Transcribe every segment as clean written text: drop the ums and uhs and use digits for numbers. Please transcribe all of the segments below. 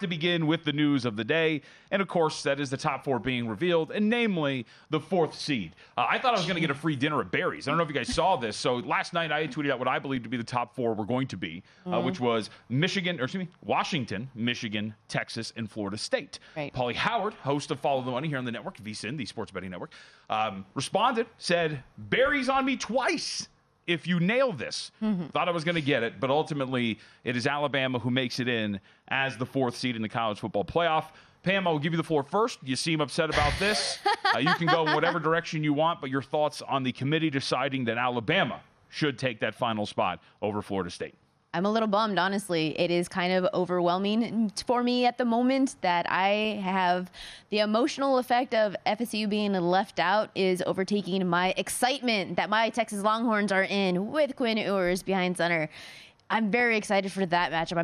to begin with the news of the day. And, of course, that is the top 4 being revealed, and namely the 4th seed. I thought I was going to get a free dinner at Barry's. I don't know if you guys saw this. So last night I had tweeted out what I believe to be the top 4 were going to be, which was Washington, Michigan, Texas, and Florida State. Right. Paulie Howard, host of Follow the Money here on the network, VSiN, the sports betting network, responded, said, Barry's on me twice if you nail this. Thought I was going to get it, but ultimately it is Alabama who makes it in as the 4th seed in the college football playoff. Pam, I will give you the floor first. You seem upset about this. You can go in whatever direction you want, but your thoughts on the committee deciding that Alabama should take that final spot over Florida State. I'm a little bummed, honestly. It is kind of overwhelming for me at the moment that I have the emotional effect of FSU being left out is overtaking my excitement that my Texas Longhorns are in with Quinn Ewers behind center. I'm very excited for that matchup.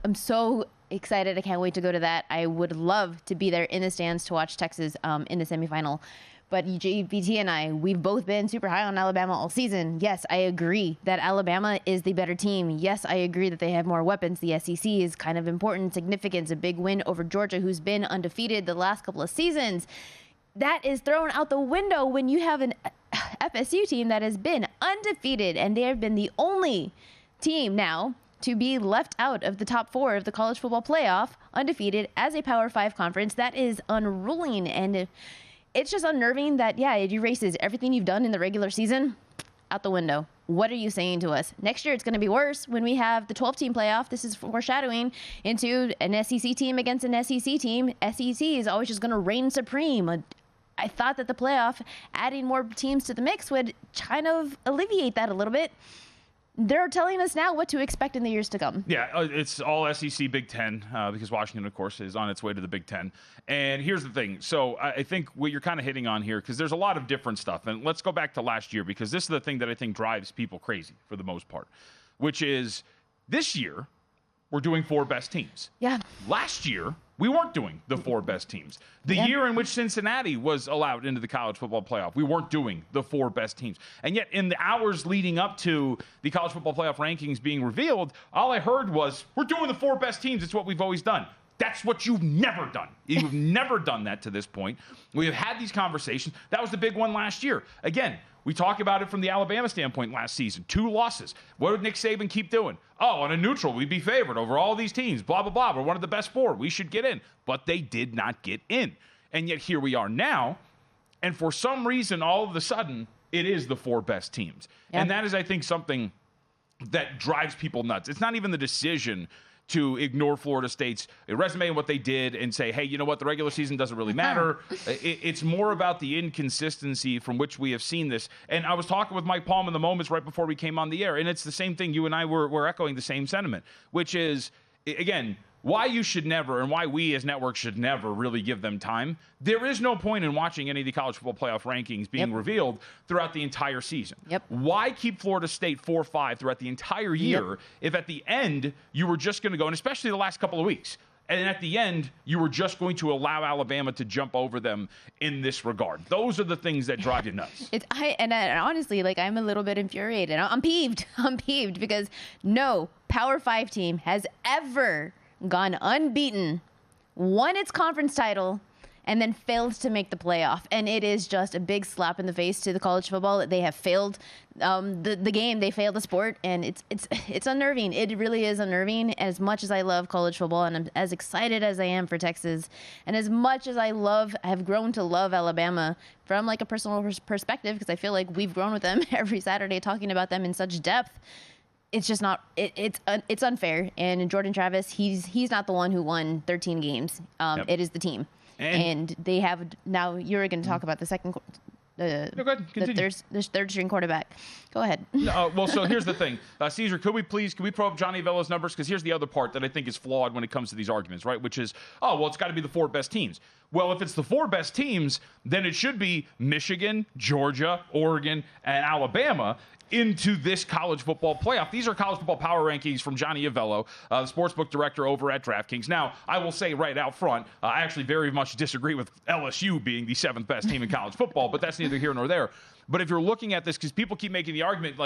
I'm so excited. I can't wait to go to that. I would love to be there in the stands to watch Texas in the semifinal. But JVT and I, we've both been super high on Alabama all season. Yes, I agree that Alabama is the better team. Yes, I agree that they have more weapons. The SEC is kind of important, significance, a big win over Georgia, who's been undefeated the last couple of seasons. That is thrown out the window when you have an FSU team that has been undefeated, and they have been the only team now to be left out of the top 4 of the college football playoff, undefeated as a Power 5 conference. That is unruling, and it's just unnerving that, it erases everything you've done in the regular season out the window. What are you saying to us? Next year, it's going to be worse when we have the 12-team playoff. This is foreshadowing into an SEC team against an SEC team. SEC is always just going to reign supreme. I thought that the playoff, adding more teams to the mix, would kind of alleviate that a little bit. They're telling us now what to expect in the years to come. Yeah, it's all SEC Big Ten because Washington, of course, is on its way to the Big Ten. And here's the thing. So I think what you're kind of hitting on here, because there's a lot of different stuff. And let's go back to last year, because this is the thing that I think drives people crazy for the most part, which is this year we're doing 4 best teams. Yeah. Last year, we weren't doing the 4 best teams. The year in which Cincinnati was allowed into the college football playoff, we weren't doing the 4 best teams. And yet, in the hours leading up to the college football playoff rankings being revealed, all I heard was, we're doing the 4 best teams. It's what we've always done. That's what you've never done. You've never done that to this point. We have had these conversations. That was the big one last year. Again, we talk about it from the Alabama standpoint last season. 2 losses. What did Nick Saban keep doing? Oh, on a neutral, we'd be favored over all these teams. Blah, blah, blah. We're one of the best 4. We should get in. But they did not get in. And yet here we are now. And for some reason, all of a sudden, it is the 4 best teams. Yep. And that is, I think, something that drives people nuts. It's not even the decision to ignore Florida State's resume and what they did and say, hey, you know what, the regular season doesn't really matter. It's more about the inconsistency from which we have seen this. And I was talking with Mike Palm in the moments right before we came on the air, and it's the same thing. You and I were echoing the same sentiment, which is, again, why you should never and why we as networks should never really give them time. There is no point in watching any of the college football playoff rankings being revealed throughout the entire season. Why keep Florida State 4-5 throughout the entire year if at the end you were just going to go, and especially the last couple of weeks, and at the end you were just going to allow Alabama to jump over them in this regard? Those are the things that drive you nuts. Honestly, I'm a little bit infuriated. I'm peeved. I'm peeved because no Power 5 team has ever gone unbeaten, won its conference title, and then failed to make the playoff. And it is just a big slap in the face to the college football. They have failed the game. They failed the sport, and it's unnerving. It really is unnerving. As much as I love college football, and I'm as excited as I am for Texas, and as much as I have grown to love Alabama from a personal perspective, because I feel like we've grown with them every Saturday talking about them in such depth. It's just not. It's unfair. And Jordan Travis, he's not the one who won 13 games. It is the team, and they have now. You're going to talk about the second. Go ahead. Continue. The third string quarterback. Go ahead. Well, so here's the thing, Caesar. Could we pull up Johnny Velo's numbers? Because here's the other part that I think is flawed when it comes to these arguments, right? Which is, it's got to be the 4 best teams. Well, if it's the 4 best teams, then it should be Michigan, Georgia, Oregon, and Alabama into this college football playoff. These are college football power rankings from Johnny Avello, the sportsbook director over at DraftKings. Now, I will say right out front, I actually very much disagree with LSU being the 7th best team in college football, but that's neither here nor there. But if you're looking at this, because people keep making the argument,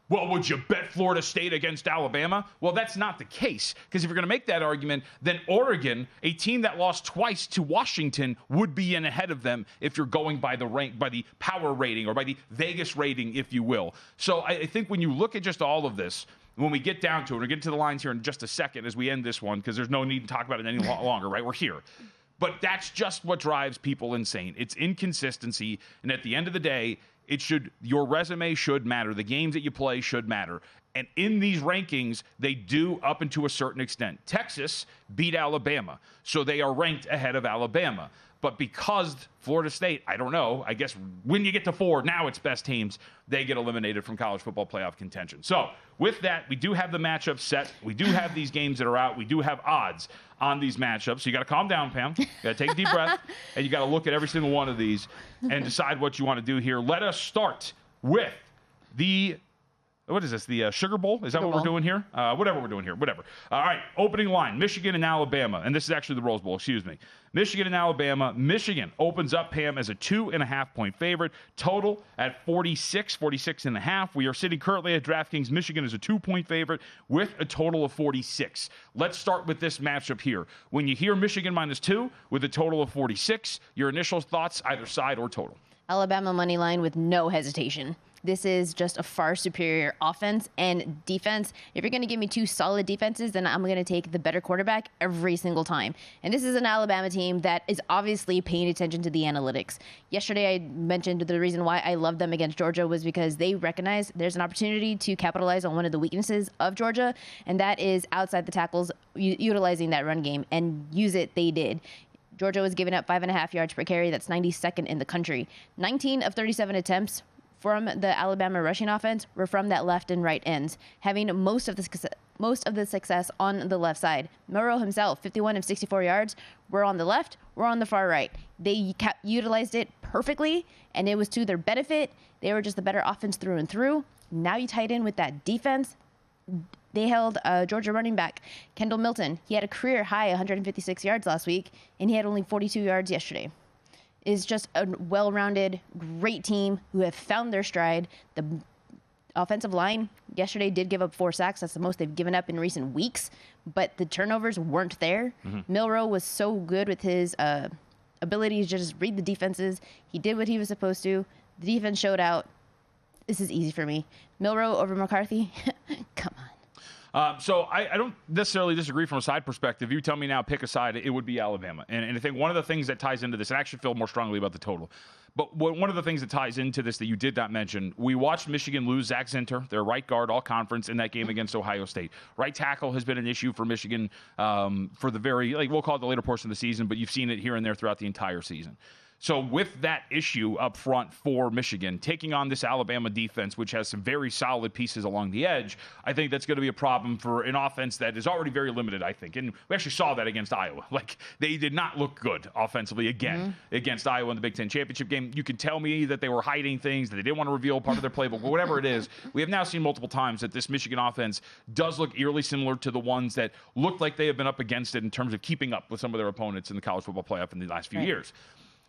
Well, would you bet Florida State against Alabama? Well, that's not the case, because if you're going to make that argument, then Oregon, a team that lost twice to Washington, would be in ahead of them if you're going by the rank, by the power rating, or by the Vegas rating, if you will. So I think when you look at just all of this, when we get down to it, we'll get to the lines here in just a second as we end this one, because there's no need to talk about it any longer, right? We're here. But that's just what drives people insane. It's inconsistency, and at the end of the day, your resume should matter. The games that you play should matter. And in these rankings, they do up into a certain extent. Texas beat Alabama, so they are ranked ahead of Alabama. But because Florida State, I don't know, I guess when you get to 4, now it's best teams, they get eliminated from college football playoff contention. So with that, we do have the matchup set. We do have these games that are out. We do have odds on these matchups. So you got to calm down, Pam. You got to take a deep breath, and you got to look at every single one of these and decide what you want to do here. Let us start with what is this? The Sugar Bowl? Is that what we're doing here? Whatever we're doing here. Whatever. All right. Opening line, Michigan and Alabama. And this is actually the Rose Bowl. Excuse me. Michigan and Alabama. Michigan opens up, Pam, as a 2.5-point favorite. Total at 46.5. We are sitting currently at DraftKings. Michigan is a 2-point favorite with a total of 46. Let's start with this matchup here. When you hear Michigan -2 with a total of 46, your initial thoughts, either side or total? Alabama money line with no hesitation. This is just a far superior offense and defense. If you're going to give me 2 solid defenses, then I'm going to take the better quarterback every single time. And this is an Alabama team that is obviously paying attention to the analytics. Yesterday, I mentioned the reason why I love them against Georgia was because they recognize there's an opportunity to capitalize on one of the weaknesses of Georgia, and that is outside the tackles, utilizing that run game, and use it they did. Georgia was giving up 5.5 yards per carry. That's 92nd in the country. 19 of 37 attempts from the Alabama rushing offense were from that left and right ends, having most of the success on the left side. Milroe himself, 51 of 64 yards, were on the left, were on the far right. They utilized it perfectly, and it was to their benefit. They were just the better offense through and through. Now you tied in with that defense. They held Georgia running back Kendall Milton. He had a career high 156 yards last week, and he had only 42 yards yesterday. Is just a well-rounded, great team who have found their stride. The offensive line yesterday did give up 4 sacks. That's the most they've given up in recent weeks, but the turnovers weren't there. Milroe was so good with his ability to just read the defenses. He did what he was supposed to. The defense showed out. This is easy for me. Milroe over McCarthy? Come on. So I don't necessarily disagree from a side perspective. You tell me now, pick a side, it would be Alabama. And I think one of the things that ties into this, and I actually feel more strongly about the total, but one of the things that ties into this that you did not mention, we watched Michigan lose Zach Zinter, their right guard, all conference, in that game against Ohio State. Right tackle has been an issue for Michigan for the we'll call it the later portion of the season, but you've seen it here and there throughout the entire season. So with that issue up front for Michigan, taking on this Alabama defense, which has some very solid pieces along the edge, I think that's going to be a problem for an offense that is already very limited, I think. And we actually saw that against Iowa. Like, they did not look good offensively again against Iowa in the Big Ten championship game. You can tell me that they were hiding things, that they didn't want to reveal part of their playbook, but whatever it is, we have now seen multiple times that this Michigan offense does look eerily similar to the ones that looked like they have been up against it in terms of keeping up with some of their opponents in the college football playoff in the last few years.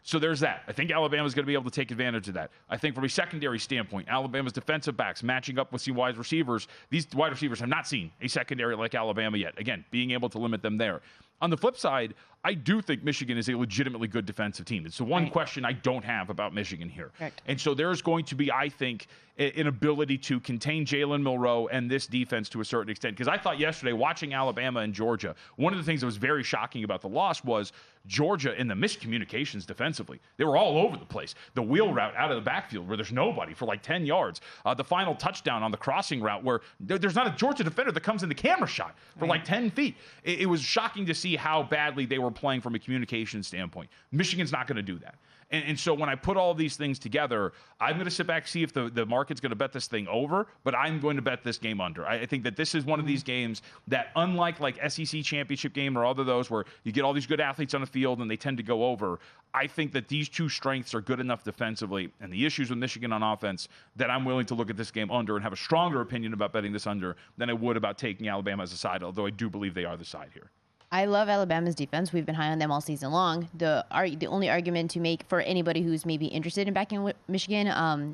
So there's that. I think Alabama's going to be able to take advantage of that. I think from a secondary standpoint, Alabama's defensive backs matching up with some wide receivers. These wide receivers have not seen a secondary like Alabama yet. Again, being able to limit them there. On the flip side, I do think Michigan is a legitimately good defensive team. It's the one question I don't have about Michigan here. Correct. And so there's going to be, I think, an ability to contain Jalen Milroe and this defense to a certain extent. Because I thought yesterday, watching Alabama and Georgia, one of the things that was very shocking about the loss was Georgia in the miscommunications defensively. They were all over the place. The wheel route out of the backfield where there's nobody for like 10 yards. The final touchdown on the crossing route where there's not a Georgia defender that comes in the camera shot for like 10 feet. It was shocking to see how badly they were playing from a communication standpoint. Michigan's not going to do that. And so when I put all these things together, I'm going to sit back, see if the market's going to bet this thing over, but I'm going to bet this game under. I think that this is one of these games that, unlike like SEC championship game or other those where you get all these good athletes on the field and they tend to go over, I think that these two strengths are good enough defensively and the issues with Michigan on offense that I'm willing to look at this game under and have a stronger opinion about betting this under than I would about taking Alabama as a side, although I do believe they are the side here. I love Alabama's defense. We've been high on them all season long. The only argument to make for anybody who's maybe interested in backing Michigan,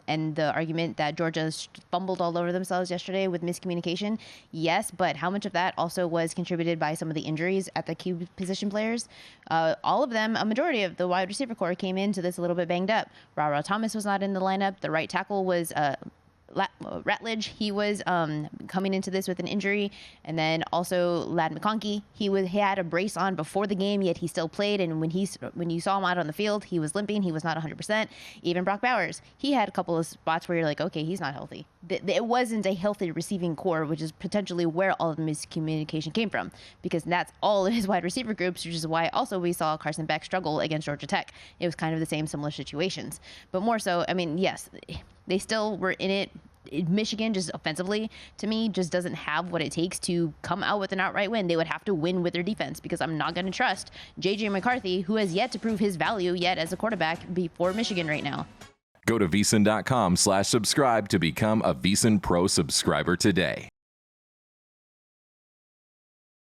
and the argument that Georgia fumbled all over themselves yesterday with miscommunication, yes, but how much of that also was contributed by some of the injuries at the key position players? All of them, a majority of the wide receiver core came into this a little bit banged up. Ra Thomas was not in the lineup. The right tackle was Ratledge, he was coming into this with an injury, and then also Ladd McConkey, he had a brace on before the game, yet he still played, and when you saw him out on the field, he was limping, he was not 100%. Even Brock Bowers, he had a couple of spots where you're like, okay, he's not healthy. It wasn't a healthy receiving core, which is potentially where all of the miscommunication came from, because that's all of his wide receiver groups, which is why also we saw Carson Beck struggle against Georgia Tech. It was kind of the same similar situations, but more so, I mean, yes, they still were in it. Michigan, just offensively, to me, just doesn't have what it takes to come out with an outright win. They would have to win with their defense, because I'm not going to trust J.J. McCarthy, who has yet to prove his value yet as a quarterback before Michigan right now. Go to VSiN.com/subscribe to become a VSiN Pro subscriber today.